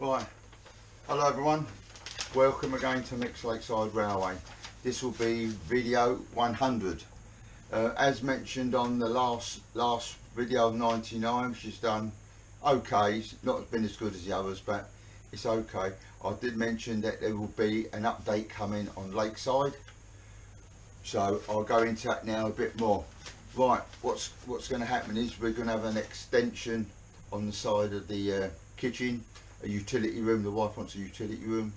Right, hello everyone, welcome again to next Lakeside Railway. This will be video 100. As mentioned on the last video of 99, which is done okay. It's not been as good as the others, but it's okay. I did mention that there will be an update coming on Lakeside, so I'll go into that now a bit more. Right, what's going to happen is we're going to have an extension on the side of the kitchen, a utility room. The wife wants a utility room,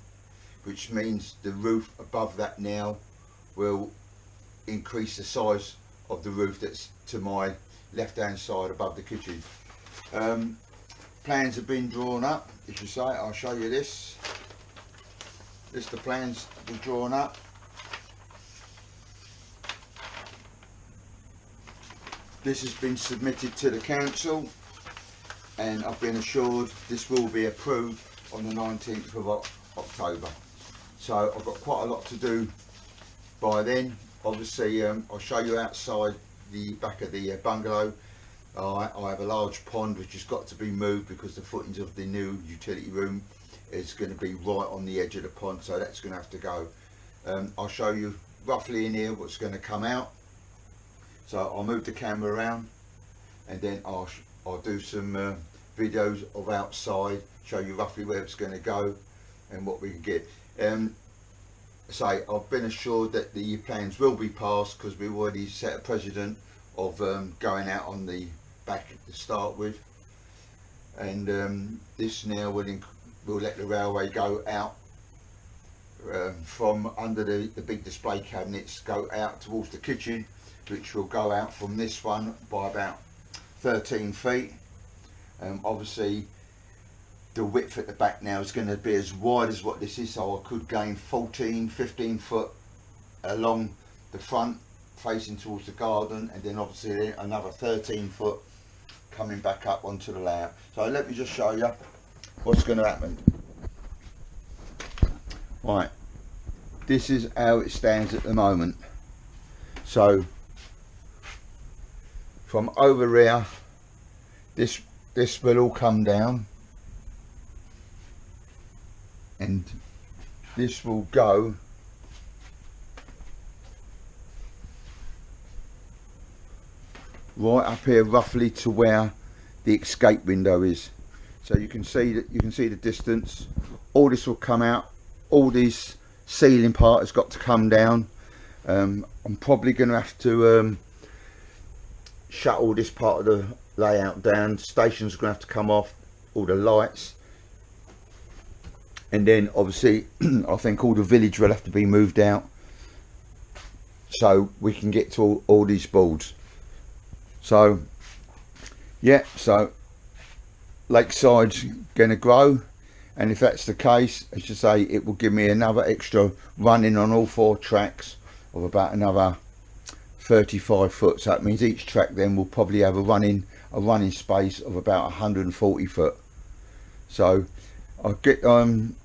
which means the roof above that now will increase the size of the roof that's to my left hand side above the kitchen. Plans have been drawn up, as you say. I'll show you this. This the plans were drawn up. This has been submitted to the council, and I've been assured this will be approved on the 19th of October. So I've got quite a lot to do by then. Obviously, I'll show you outside the back of the bungalow. I have a large pond which has got to be moved because the footings of the new utility room is going to be right on the edge of the pond, so that's going to have to go. I'll show you roughly in here what's going to come out. So I'll move the camera around, and then I'll do some videos of outside, show you roughly where it's going to go and what we can get. I've been assured that the plans will be passed because we've already set a precedent of going out on the back to start with, and this now will let the railway go out from under the big display cabinets, go out towards the kitchen, which will go out from this one by about 13 feet. Obviously the width at the back now is going to be as wide as what this is, so I could gain 15 foot along the front facing towards the garden, and then obviously another 13 foot coming back up onto the layout. So let me just show you what's going to happen. Right, this is how it stands at the moment. So from over here, this will all come down, and this will go right up here roughly to where the escape window is. So you can see the distance. All this will come out. All this ceiling part has got to come down. I'm probably going to have to shut all this part of the layout down. Stations are going to have to come off, all the lights, and then obviously I think all the village will have to be moved out so we can get to all these boards. So yeah, so Lakeside's going to grow, and if that's the case, as you say, it will give me another extra running on all 4 tracks of about another 35 foot. So that means each track then will probably have a running space of about 140 foot. So I'll get on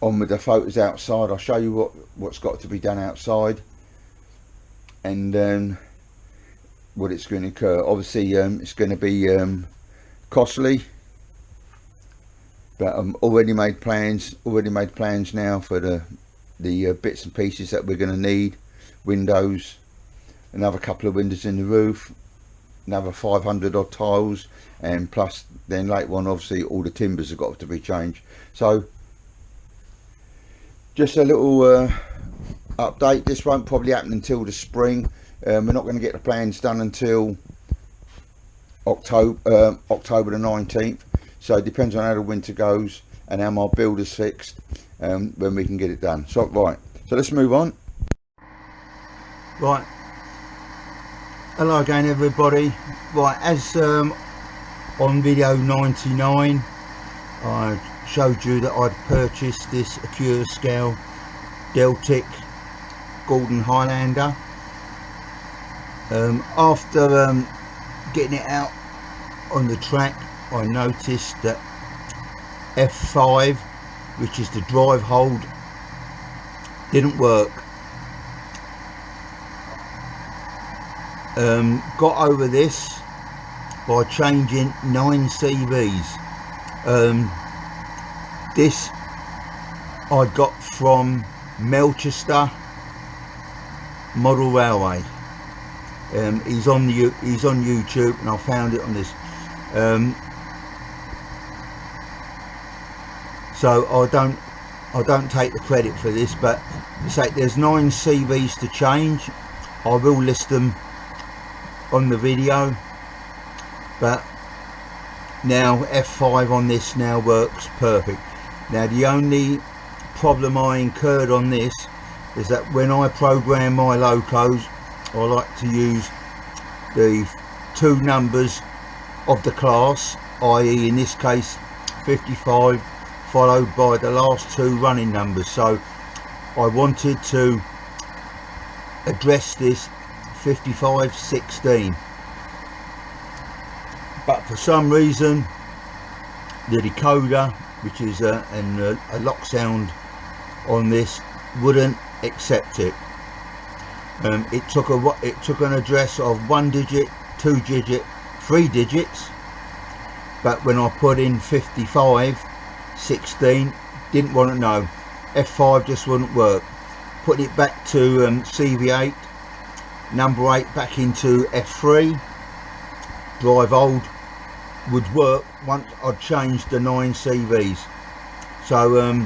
with the photos outside. I'll show you what's got to be done outside, and then what it's going to incur. Obviously it's going to be costly, but already made plans now for the bits and pieces that we're going to need. Windows, another couple of windows in the roof, another 500 odd tiles, and plus then later on obviously all the timbers have got to be changed. So just a little update. This won't probably happen until the spring. We're not going to get the plans done until October the 19th, so it depends on how the winter goes and how my build is fixed, when we can get it done. So right, so let's move on. Right, hello again everybody. Right, as on video 99 I showed you that I'd purchased this Acura scale Deltic Golden Highlander. After getting it out on the track, I noticed that F5, which is the drive hold, didn't work. Got over this by changing 9 CVs. This I got from Melchester Model Railway. He's on YouTube, and I found it on this. So I don't take the credit for this, but say there's 9 CVs to change. I will list them on the video, but now F5 on this now works perfect. Now the only problem I incurred on this is that when I program my locos, I like to use the 2 numbers of the class, i.e. in this case 55, followed by the last 2 running numbers. So I wanted to address this 5516, but for some reason the decoder, which is a lock sound on this, wouldn't accept it. It took an address of 1 digit, 2 digit, 3 digits, but when I put in 5516, didn't want to know. F5 just wouldn't work. Putting it back to CV8, number 8 back into F3, drive old, would work once I'd changed the 9 CVs. So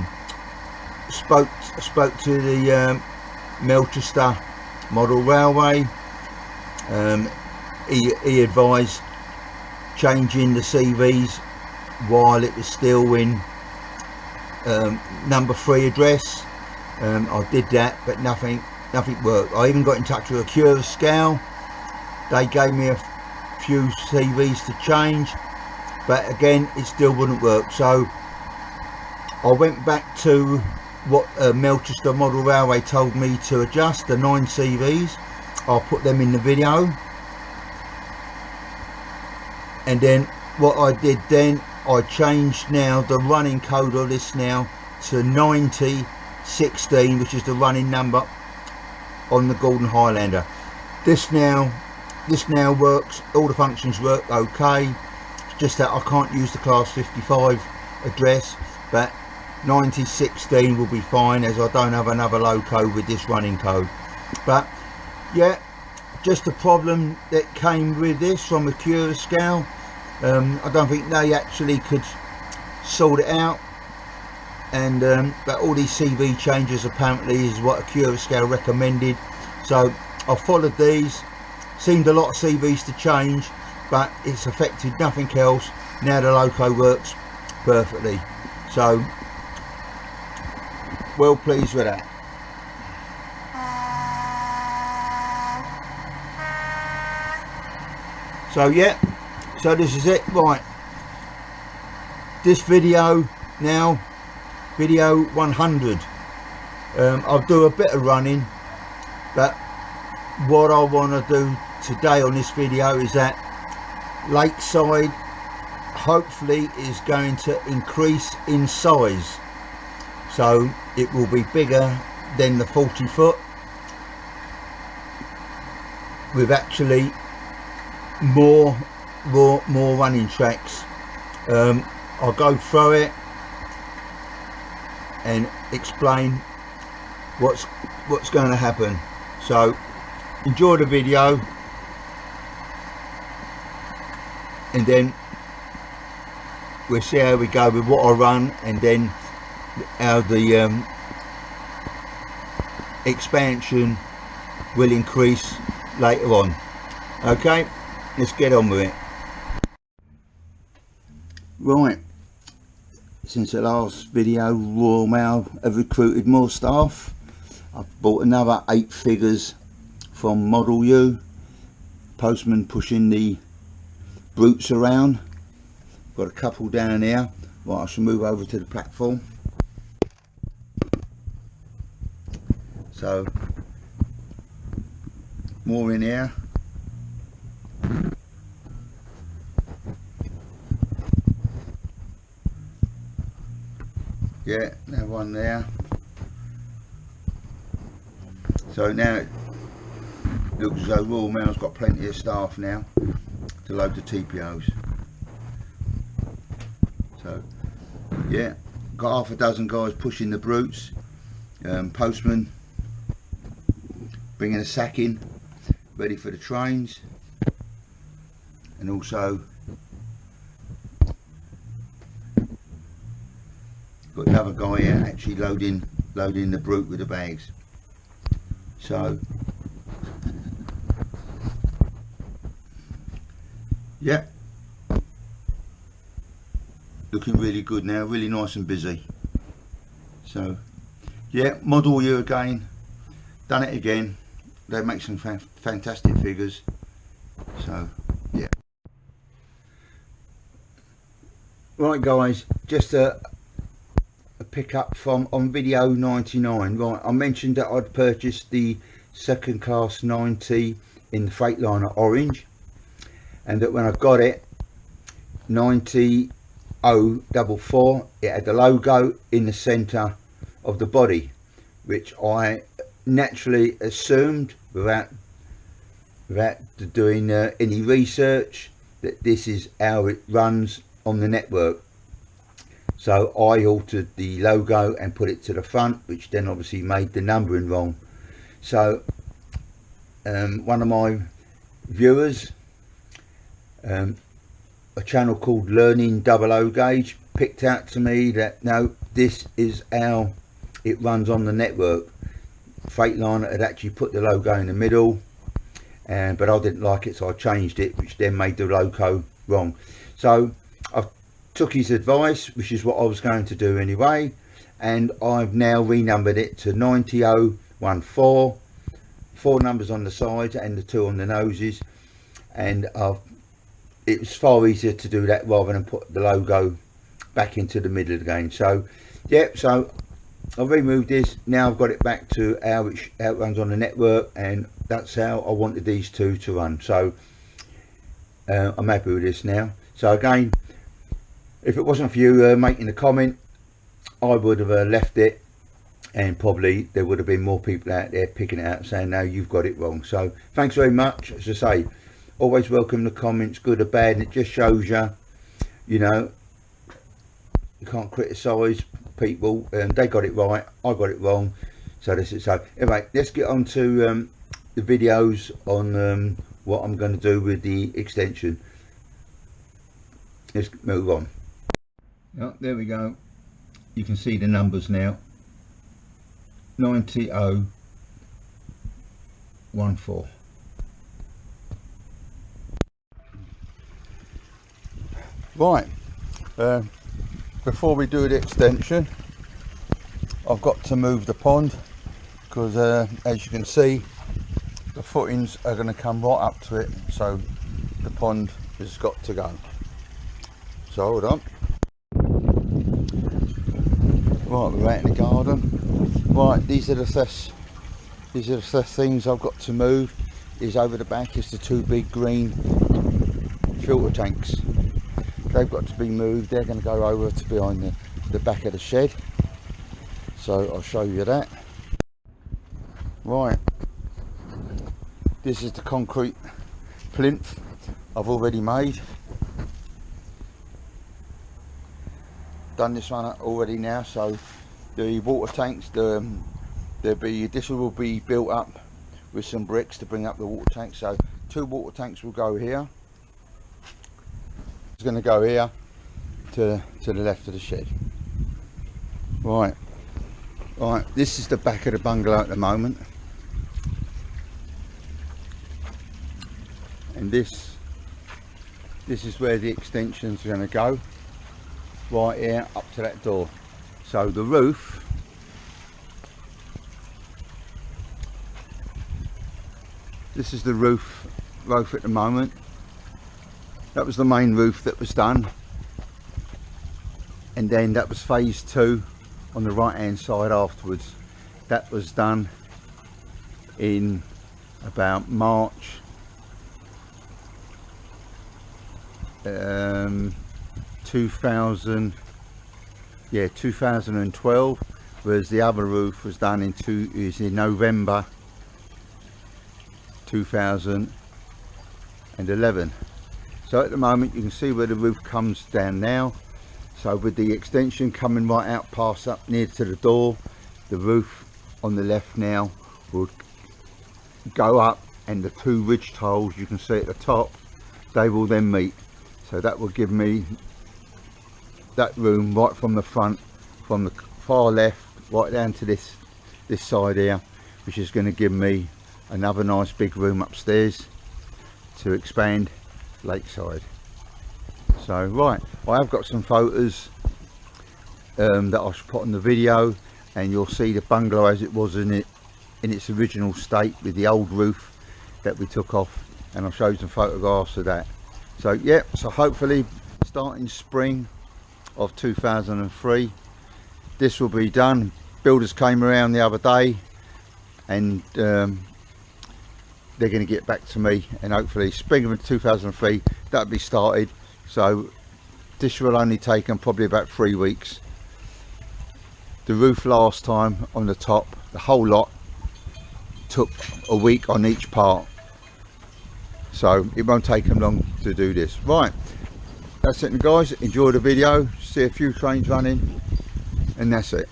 spoke to the Melchester Model Railway. He advised changing the CVs while it was still in number 3 address. I did that, but nothing worked. I even got in touch with a Cure Scale. They gave me a few CVs to change, but again it still wouldn't work. So I went back to what Melchester Model Railway told me to adjust, the 9 CVs. I'll put them in the video. And then what I did then, I changed now the running code of this now to 9016, which is the running number on the Gordon Highlander. This now works, all the functions work okay. It's just that I can't use the class 55 address, but 9016 will be fine, as I don't have another loco with this running code. But yeah, just a problem that came with this from a Cure Scale. I don't think they actually could sort it out, and but all these CV changes apparently is what a Cure Scale recommended. So I followed these. Seemed a lot of CVs to change, but it's affected nothing else. Now the loco works perfectly. So well pleased with that. So yeah, so this is it. Right, this video now, video 100. I'll do a bit of running, but what I want to do today on this video is that Lakeside hopefully is going to increase in size, so it will be bigger than the 40 foot with actually more running tracks. I'll go through it and explain what's going to happen. So enjoy the video, and then we'll see how we go with what I run, and then how the expansion will increase later on. Okay, let's get on with it. Right, since the last video, Royal Mail have recruited more staff. I've bought another 8 figures from Model U. Postman pushing the brutes around. Got a couple down here. Right, I shall move over to the platform. So more in here. Yeah, now one there. So now it looks as though Royal Mail's got plenty of staff now to load the TPOs. So Yeah, got half a dozen guys pushing the brutes, postman bringing a sack in ready for the trains, and also got another guy here actually loading the brute with the bags. So yeah, looking really good now, really nice and busy. So yeah, model year again, done it again. They make some fantastic figures. So yeah, right guys, just a pick up from on video 99. Right, I mentioned that I'd purchased the second class 90 in the Freightliner orange, and that when I got it 90-044, it had the logo in the center of the body, which I naturally assumed without doing any research that this is how it runs on the network. So I altered the logo and put it to the front, which then obviously made the numbering wrong. So one of my viewers, a channel called Learning 00 Gauge, picked out to me that no, this is how it runs on the network. Freightliner had actually put the logo in the middle, but I didn't like it, so I changed it, which then made the logo wrong. So I took his advice, which is what I was going to do anyway, and I've now renumbered it to 90-014, 4 numbers on the sides and the 2 on the noses, and it was far easier to do that rather than put the logo back into the middle again. So yeah, so I've removed this. Now I've got it back to how it runs on the network, and that's how I wanted these two to run. So I'm happy with this now. So again, if it wasn't for you making a comment, I would have left it, and probably there would have been more people out there picking it out saying no, you've got it wrong. So thanks very much. As I say, always welcome the comments, good or bad. It just shows you know, you can't criticise people. They got it right, I got it wrong. So this is so. Anyway, let's get on to the videos on what I'm going to do with the extension. Let's move on. Oh, there we go. You can see the numbers now. 90-014. Right, before we do the extension, I've got to move the pond, because as you can see, the footings are going to come right up to it, so the pond has got to go. So hold on. Right, we're out in the garden. Right, these are the first things I've got to move. Is over the back is the 2 big green filter tanks. They've got to be moved. They're going to go over to behind the back of the shed, so I'll show you that. Right, this is the concrete plinth I've already made. Done this one already now. So the water tanks, this will be built up with some bricks to bring up the water tank. So 2 water tanks will go here. It's going to go here to the left of the shed. Right, this is the back of the bungalow at the moment, and this is where the extensions are going to go, right here up to that door. So the roof, this is the roof at the moment. That was the main roof that was done, and then that was phase 2 on the right hand side afterwards. That was done in about March 2012, whereas the other roof was done in November 2011. So at the moment you can see where the roof comes down now. So with the extension coming right out past up near to the door, the roof on the left now will go up, and the two ridge tiles you can see at the top, they will then meet. So that will give me that room right from the front, from the far left right down to this side here, which is going to give me another nice big room upstairs to expand Lakeside. So right, I have got some photos that I should put on the video, and you'll see the bungalow as it was in its original state with the old roof that we took off, and I'll show you some photographs of that. So yeah, so hopefully starting spring of 2003 this will be done. Builders came around the other day, and they're going to get back to me, and hopefully spring of 2003 that'll be started. So this will only take them probably about 3 weeks. The roof last time on the top, the whole lot, took a week on each part, so it won't take them long to do this. Right, that's it guys, enjoy the video, see a few trains running, and that's it.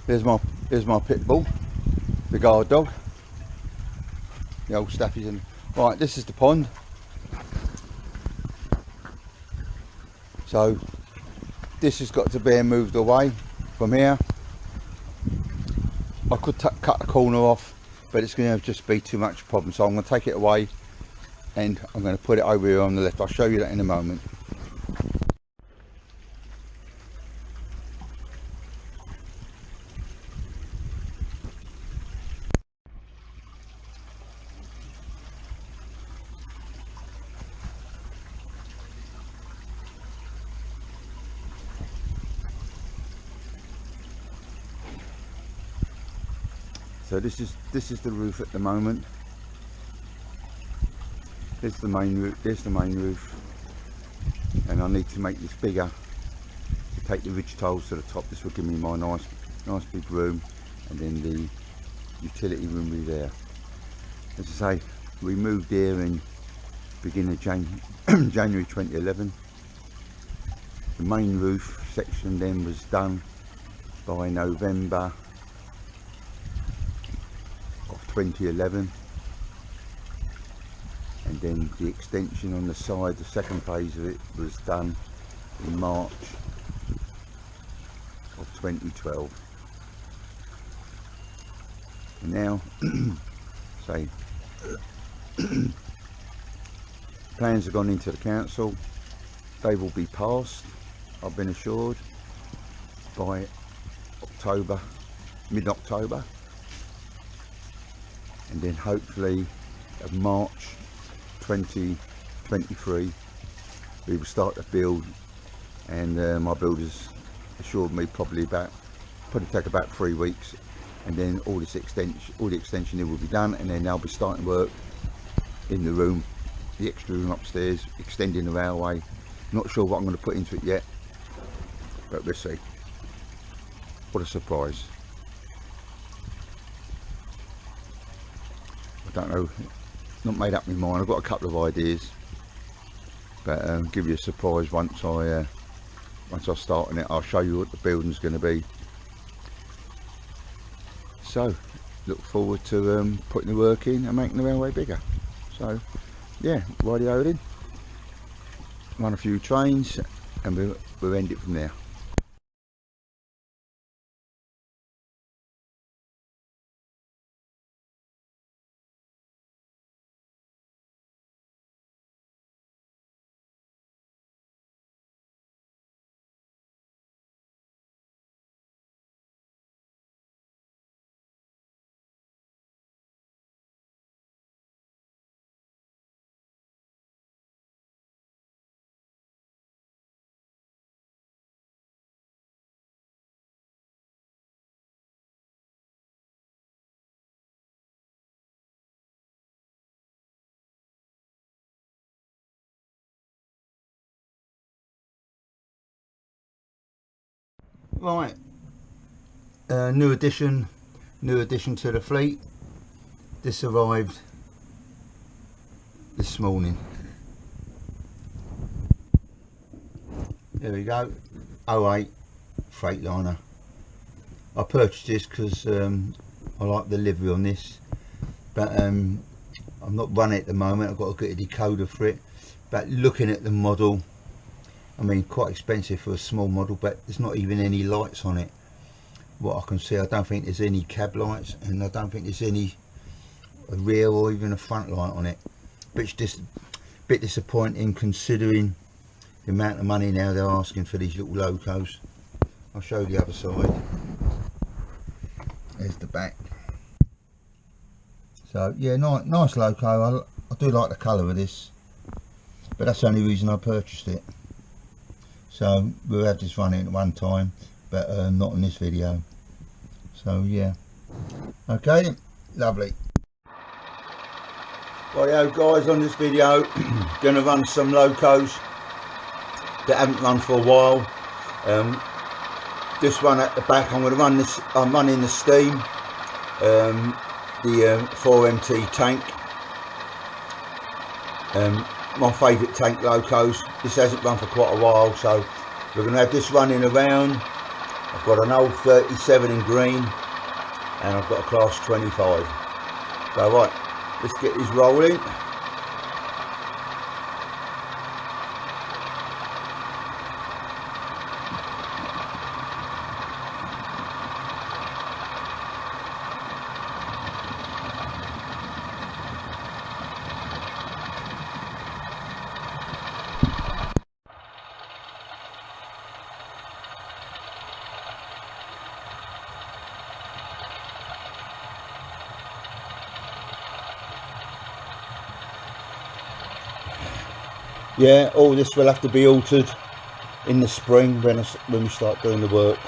There's my pit bull, the guard dog, the old staffies. And right, this is the pond. So this has got to be moved away from here. I could cut the corner off, but it's going to just be too much problem, so I'm going to take it away and I'm going to put it over here on the left. I'll show you that in a moment. So this is the roof at the moment. There's the main roof, and I need to make this bigger to take the ridge tiles to the top. This will give me my nice big room, and then the utility room will be there. As I say, we moved here in beginning of January 2011. The main roof section then was done by November 2011, and then the extension on the side, the second phase of it, was done in March of 2012. And now say plans have gone into the council. They will be passed, I've been assured, by October, mid-October. And then hopefully of March 2023 we will start to build, and my builders assured me probably take about 3 weeks, and then all the extension here will be done, and then they'll be starting work in the room, the extra room upstairs, extending the railway. Not sure what I'm going to put into it yet, but we'll see. What a surprise. I don't know, not made up my mind. I've got a couple of ideas, but give you a surprise once I start on it. I'll show you what the building's going to be. So look forward to putting the work in and making the railway bigger. So yeah, radio in, run a few trains, and we'll end it from there. Right, new addition to the fleet. This arrived this morning. there we go, '08 Freightliner. I purchased this because I like the livery on this, but I'm not running it at the moment. I've got to get a decoder for it. But looking at the model, I mean, quite expensive for a small model, but there's not even any lights on it. What I can see, I don't think there's any cab lights, and I don't think there's any rear or even a front light on it, which just a bit disappointing considering the amount of money now they're asking for these little locos. I'll show you the other side. There's the back. So yeah, nice loco. I do like the colour of this, but that's the only reason I purchased it. So we'll have this running at one time, but not in this video. So yeah, okay, lovely. Rightio guys, on this video gonna run some locos that haven't run for a while. This one at the back, I'm going to run this. I'm running the steam, the 4MT tank, my favourite tank locos. This hasn't run for quite a while, so we're going to have this running around. I've got an old 37 in green, and I've got a class 25. So right, let's get this rolling. Yeah, all this will have to be altered in the spring when we start doing the work.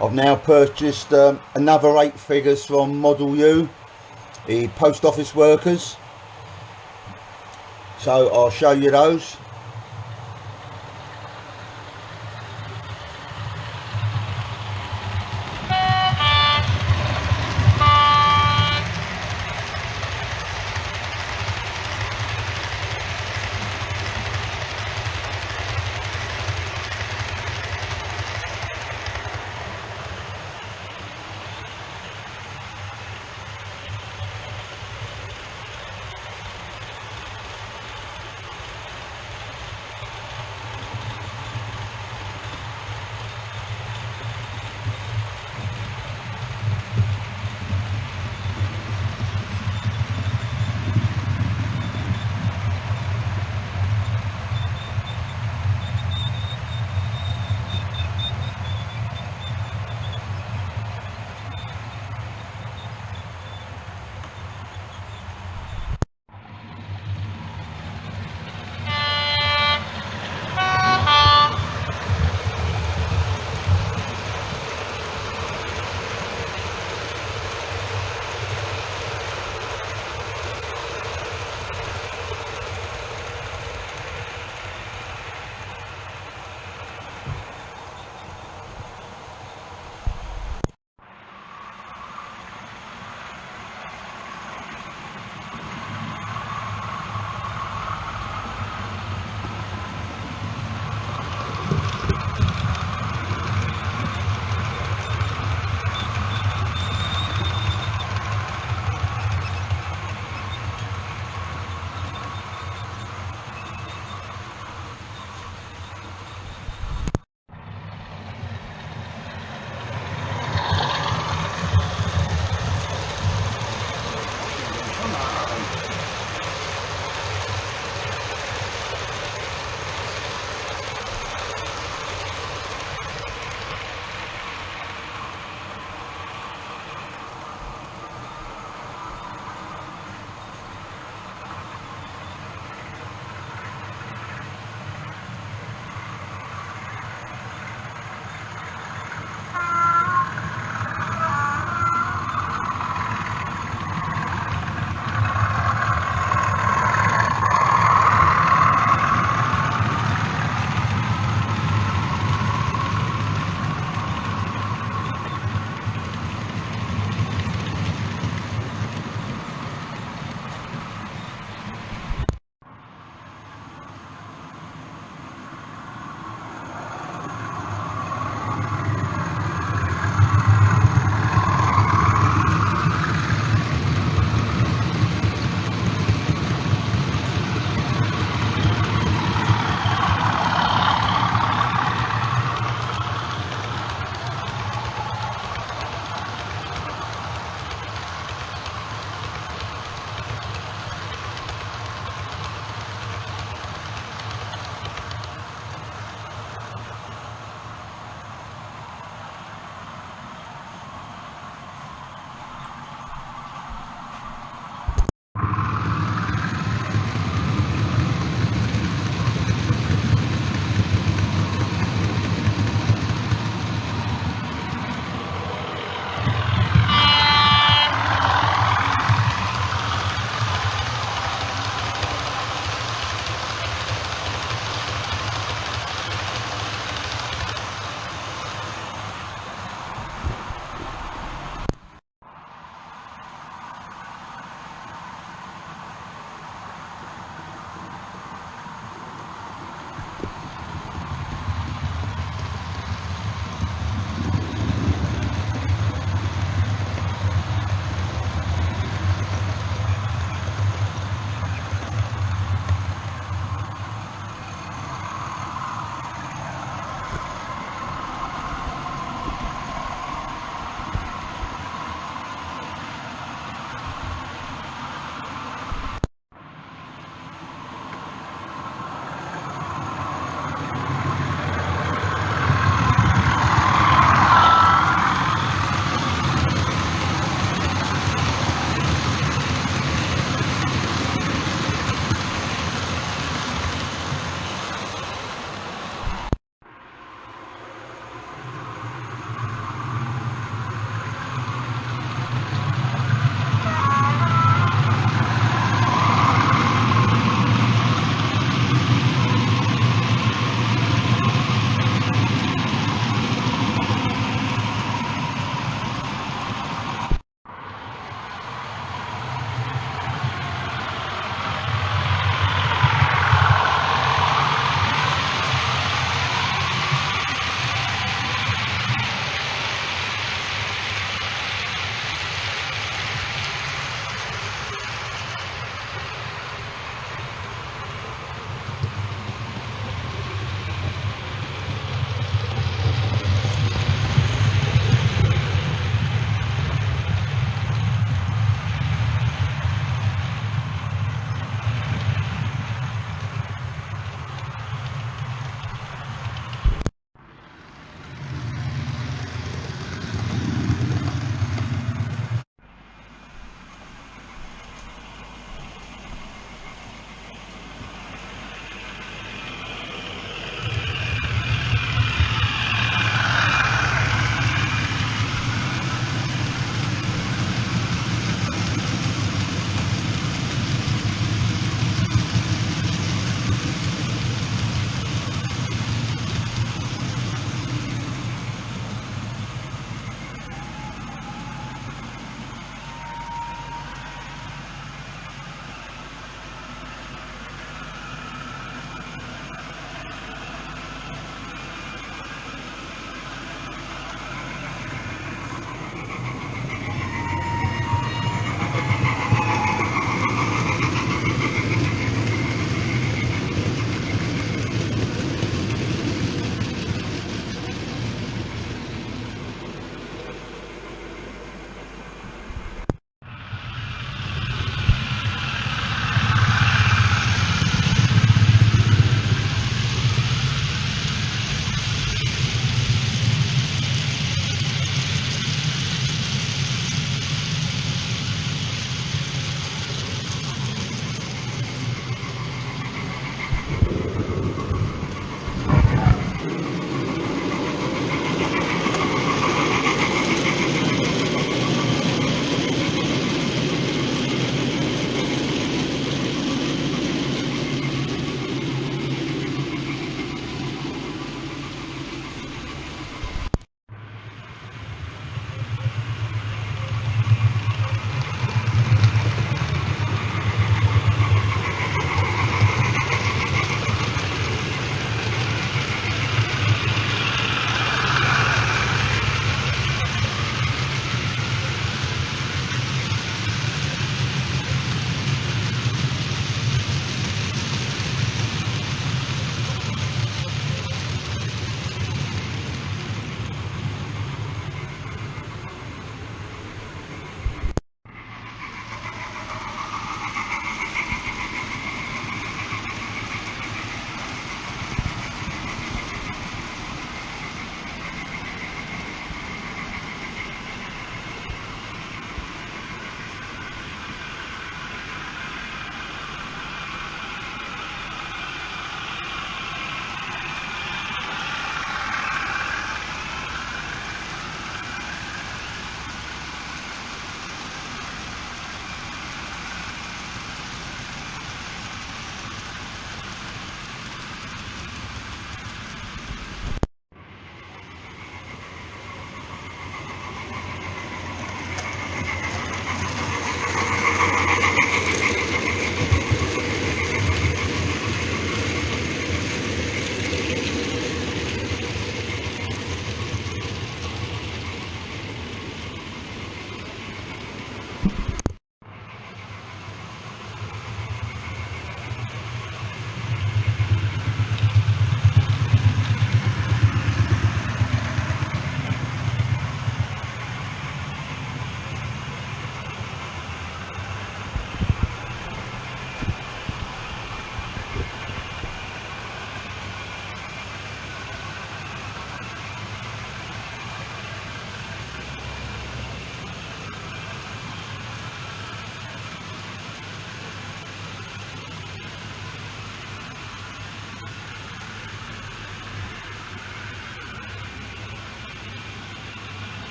I've now purchased another 8 figures from Model U, the post office workers. So I'll show you those.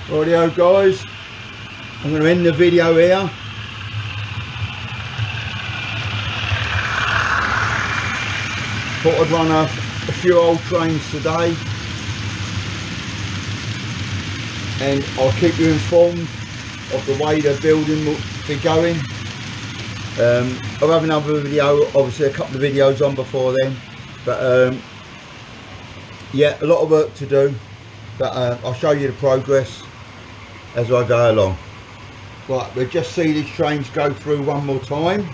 Rightio guys, I'm going to end the video here. Thought I'd run a few old trains today, and I'll keep you informed of the way the building will be going. I'll have another video, obviously a couple of videos on before then, but yeah, a lot of work to do, but I'll show you the progress as I go along. Right, we'll just see these trains go through one more time.